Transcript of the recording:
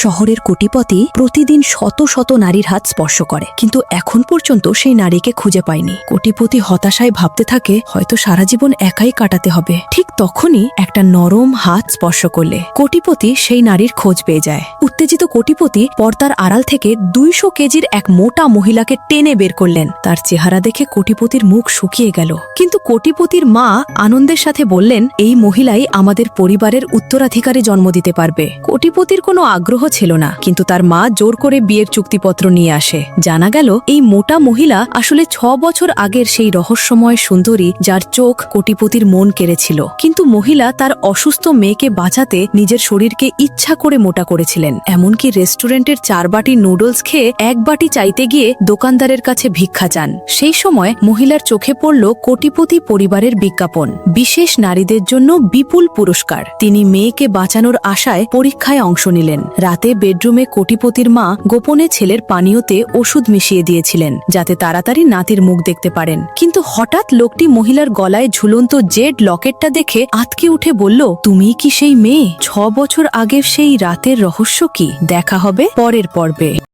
শহরের কোটিপতি প্রতিদিন শত শত নারীর হাত স্পর্শ করে, কিন্তু এখন পর্যন্ত সেই নারীকে খুঁজে পায়নি। কোটিপতি হতাশায় ভাবতে থাকে হয়তো সারা জীবন একাই কাটাতে হবে। ঠিক তখনই একটা নরম হাত স্পর্শ করলে কোটিপতি সেই নারীর খোঁজ পেয়ে যায়। উত্তেজিত কোটিপতি পর্দার আড়াল থেকে 200 কেজির এক মোটা মহিলাকে টেনে বের করলেন। তার চেহারা দেখে কোটিপতির মুখ শুকিয়ে গেল, কিন্তু কোটিপতির মা আনন্দের সাথে বললেন, এই মহিলাই আমাদের পরিবারের উত্তরাধিকারী জন্ম দিতে পারবে। কোটিপতির কোনো আগ্রহ ছিল না, কিন্তু তার মা জোর করে বিয়ের চুক্তিপত্র নিয়ে আসে। জানা গেল এই মোটা মহিলা আসলে 6 বছর আগের সেই রহস্যময় সুন্দরী, যার চোখ কোটিপতির মন কেড়েছিল। কিন্তু মহিলা তার অসুস্থ মেয়েকে বাঁচাতে নিজের শরীরকে ইচ্ছা করে মোটা করেছিলেন। এমনকি রেস্টুরেন্টের 4 বাটি নুডলস খেয়ে 1 বাটি চাইতে গিয়ে দোকানদারের কাছে ভিক্ষা চান। সেই সময় মহিলার চোখে পড়ল কোটিপতি পরিবারের বিজ্ঞাপন, বিশেষ নারীদের জন্য বিপুল পুরস্কার। তিনি মেয়েকে বাঁচানোর আশায় পরীক্ষায় অংশ নিলেন। রাতে বেডরুমে কোটিপতির মা গোপনে ছেলের পানীয়তে ওষুধ মিশিয়ে দিয়েছিলেন, যাতে তাড়াতাড়ি নাতির মুখ দেখতে পারেন। কিন্তু হঠাৎ লোকটি মহিলার গলায় ঝুলন্ত জেড লকেটটা দেখে আঁতকে উঠে বলল, তুমি কি সেই মেয়ে? 6 বছর আগের সেই রাতের রহস্য কি? দেখা হবে পরের পর্বে।